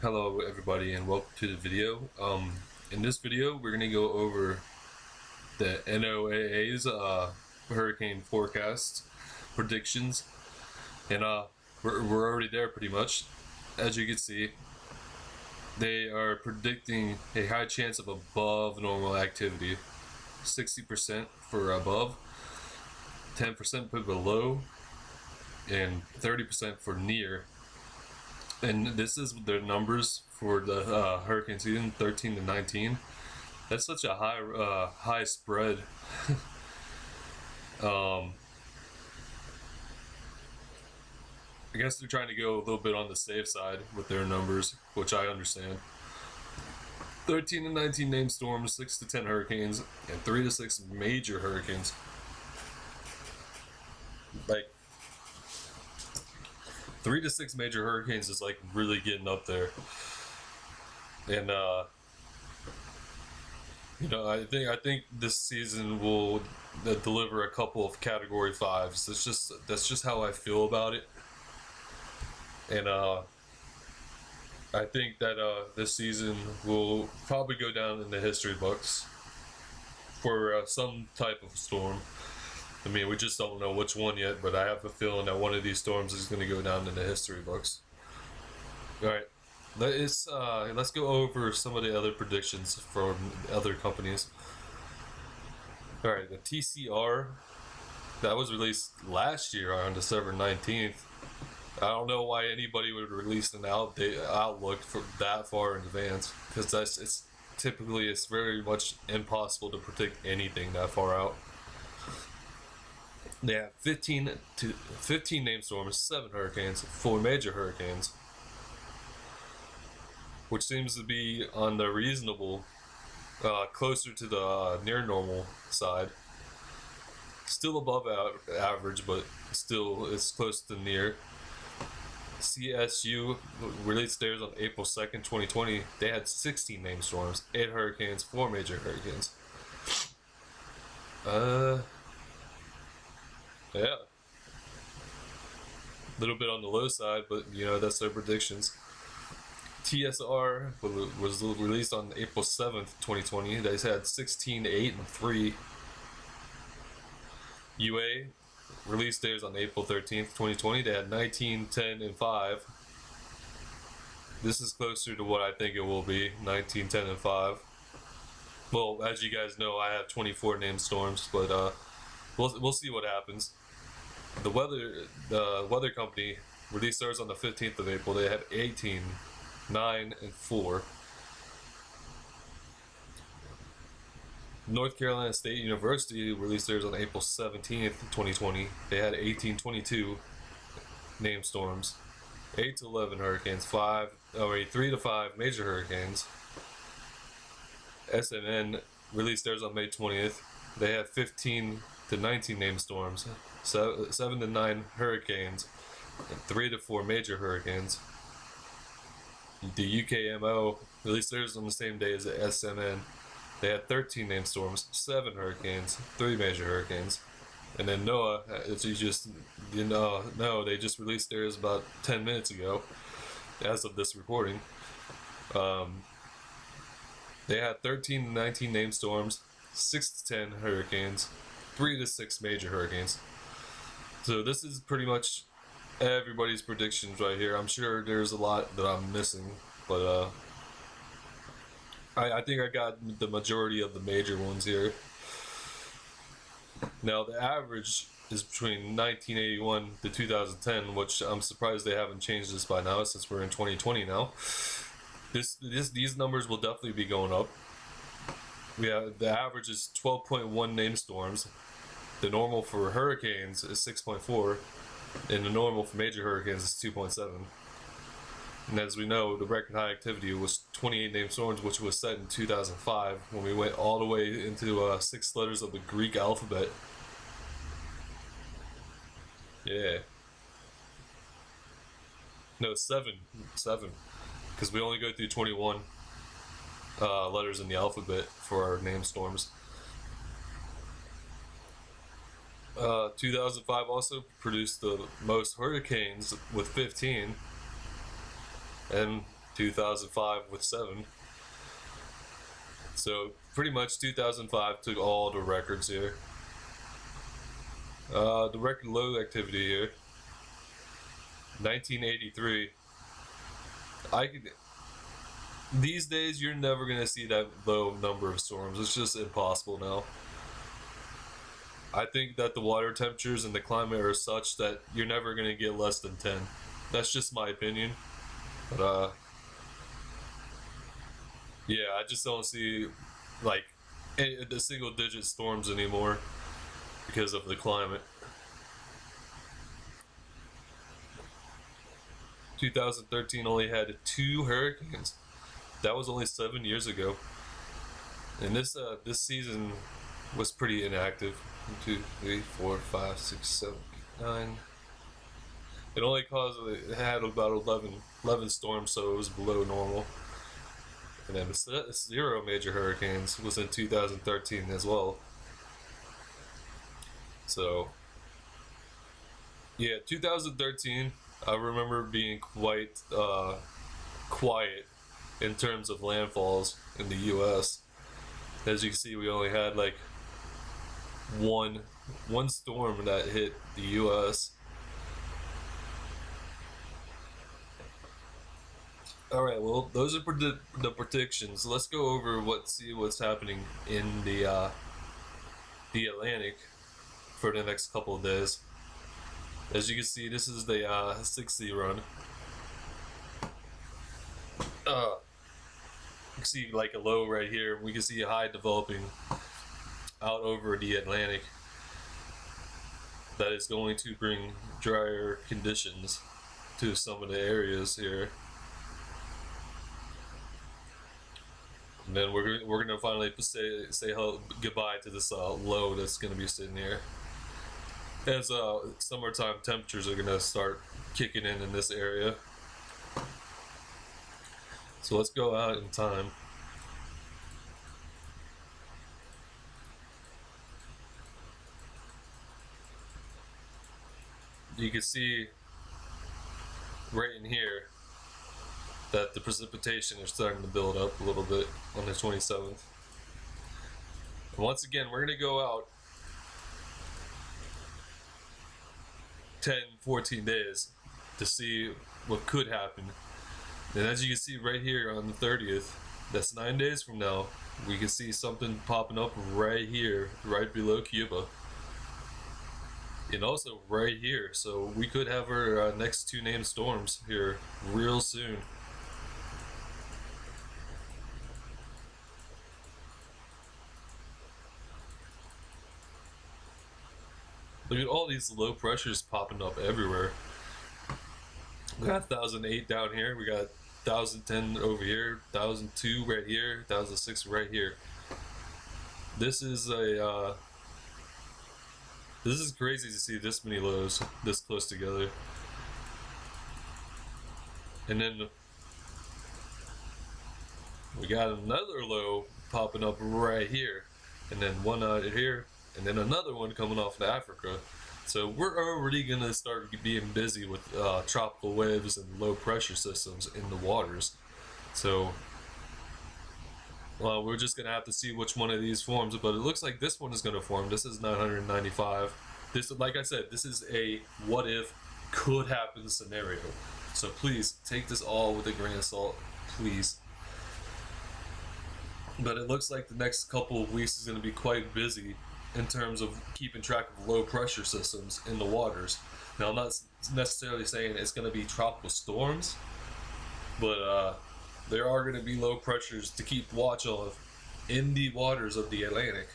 Hello everybody and welcome to the video. In this video we're going to go over the NOAA's hurricane forecast predictions, and we're already there pretty much. As you can see, they are predicting a high chance of above normal activity, 60% for above, 10% for below, and 30% for near. And this is their numbers for the hurricane season 13 to 19. That's such a high spread. I guess they're trying to go a little bit on the safe side with their numbers, which I understand. 13 to 19 named storms, 6 to 10 hurricanes, and 3 to 6 major hurricanes. Like 3 to 6 major hurricanes is like really getting up there. And I think this season will deliver a couple of Category 5s. That's just how I feel about it. And I think that this season will probably go down in the history books for some type of storm. I mean, we just don't know which one yet, but I have a feeling that one of these storms is going to go down in the history books. All right, let's go over some of the other predictions from other companies. All right, the TCR that was released last year on December 19th. I don't know why anybody would release an outlook for that far in advance, because it's very much impossible to predict anything that far out. They have 15 named storms, 7 hurricanes, 4 major hurricanes, which seems to be on the reasonable, closer to the near normal side. Still above average, but still it's close to near. CSU released theirs on April 2nd, 2020. They had 16 named storms, 8 hurricanes, 4 major hurricanes. Yeah. A little bit on the low side, but that's their predictions. TSR was released on April 7th, 2020. They had 16, 8, and 3. UA released theirs on April 13th, 2020. They had 19, 10, and 5. This is closer to what I think it will be, 19, 10, and 5. Well, as you guys know, I have 24 named storms, but we'll see what happens. The weather company released theirs on the 15th of April. They had 18, 9, and 4. North Carolina State University released theirs on April 17th, 2020. They had 18, 22 named storms, 8 to 11 hurricanes, 3 to 5 major hurricanes. SMN released theirs on May 20th. They had 15 to 19 named storms, 7 to 9 hurricanes, and 3 to 4 major hurricanes. The UKMO released theirs on the same day as the SMN. They had 13 named storms, 7 hurricanes, 3 major hurricanes. And then NOAA, they just released theirs about 10 minutes ago, as of this recording. They had 13 to 19 named storms, 6 to 10 hurricanes, 3 to 6 major hurricanes. So this is pretty much everybody's predictions right here. I'm sure there's a lot that I'm missing, but I think I got the majority of the major ones here. Now the average is between 1981 to 2010, which I'm surprised they haven't changed this by now, since we're in 2020 now. These numbers will definitely be going up. The average is 12.1 named storms. The normal for hurricanes is 6.4, and the normal for major hurricanes is 2.7. And as we know, the record high activity was 28 named storms, which was set in 2005, when we went all the way into 6 letters of the Greek alphabet. Yeah. No, 7, because we only go through 21 letters in the alphabet for our named storms. 2005 also produced the most hurricanes with 15, and 2005 with 7. So pretty much 2005 took all the records here. The record low activity here, 1983. These days you're never gonna see that low number of storms. It's just impossible now. I think that the water temperatures and the climate are such that you're never gonna get less than 10. That's just my opinion. But yeah, I just don't see like the single digit storms anymore because of the climate. 2013 only had 2 hurricanes. That was only 7 years ago. And this season was pretty inactive. 1, 2, 3, 4, 5, 6, 7, 8, 9. It had about 11 storms, so it was below normal. And then 0 major hurricanes was in 2013 as well. So yeah, 2013 I remember being quite quiet in terms of landfalls in the US. As you can see, we only had like one storm that hit the US. Alright, well, those are the predictions. Let's go over see what's happening in the Atlantic for the next couple of days. As you can see, this is the 6C run. You can see like a low right here. We can see a high developing out over the Atlantic. That is going to bring drier conditions to some of the areas here. And then we're gonna finally say goodbye to this low that's gonna be sitting here. As summertime temperatures are gonna start kicking in this area. So let's go out in time. You can see right in here that the precipitation is starting to build up a little bit on the 27th. And once again, we're going to go out 10-14 days to see what could happen. And as you can see right here on the 30th, that's 9 days from now, we can see something popping up right here, right below Cuba. And also right here, so we could have our next 2 named storms here real soon. Look at all these low pressures popping up everywhere. We got 1008 down here, we got 1010 over here, 1002 right here, 1006 right here. This is crazy to see this many lows this close together. And then we got another low popping up right here, and then one out here, and then another one coming off of Africa. So we're already gonna start being busy with tropical waves and low pressure systems in the waters. So well, we're just gonna have to see which one of these forms, but it looks like this one is gonna form. This is 995. This, like I said, this is a what if could happen scenario. So please take this all with a grain of salt, please. But it looks like the next couple of weeks is gonna be quite busy in terms of keeping track of low pressure systems in the waters. Now, I'm not necessarily saying it's going to be tropical storms, but there are going to be low pressures to keep watch of in the waters of the Atlantic.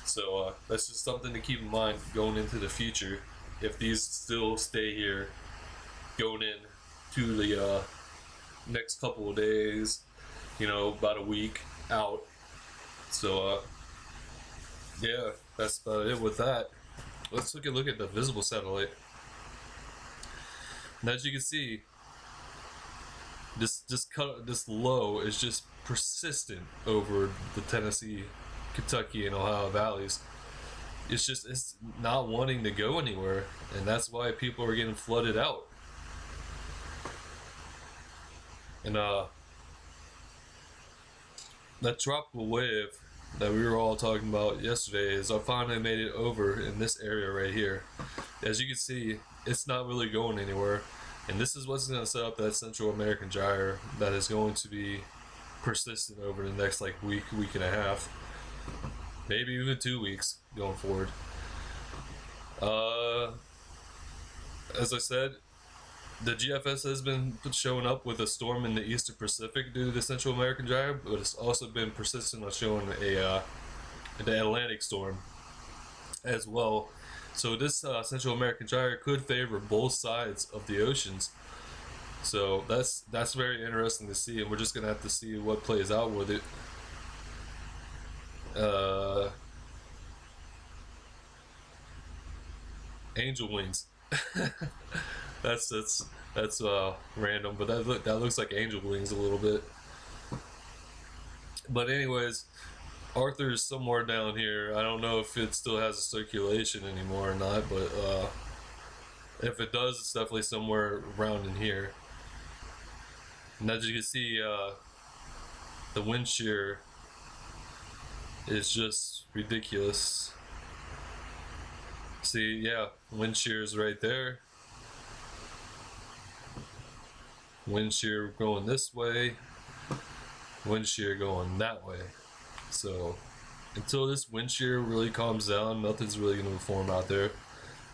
So that's just something to keep in mind going into the future. If these still stay here going in to the next couple of days, you know, about a week out. So yeah, that's about it with that. Let's take a look at the visible satellite. And as you can see, this low is just persistent over the Tennessee, Kentucky, and Ohio valleys. It's not wanting to go anywhere, and that's why people are getting flooded out. And that tropical wave that we were all talking about yesterday is I finally made it over in this area right here. As you can see, it's not really going anywhere, and this is what's going to set up that Central American gyre that is going to be persistent over the next like week and a half, maybe even 2 weeks going forward. As I said, the GFS has been showing up with a storm in the Eastern Pacific due to the Central American gyre, but it's also been persistent on showing the Atlantic storm as well. So this Central American gyre could favor both sides of the oceans. So that's very interesting to see, and we're just gonna have to see what plays out with it. Angel wings. that's random, but that looks like angel wings a little bit. But anyways, Arthur is somewhere down here. I don't know if it still has a circulation anymore or not, but if it does, it's definitely somewhere around in here. And as you can see, the wind shear is just ridiculous. See, yeah, wind shear is right there. Wind shear going this way, wind shear going that way. So until this wind shear really calms down, nothing's really going to form out there,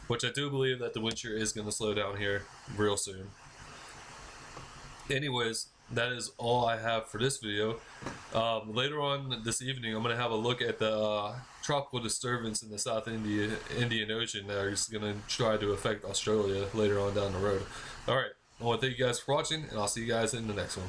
which I do believe that the wind shear is going to slow down here real soon. Anyways, that is all I have for this video. Later on this evening, I'm going to have a look at the tropical disturbance in the South Indian Ocean that is going to try to affect Australia later on down the road. Alright, I want to thank you guys for watching, and I'll see you guys in the next one.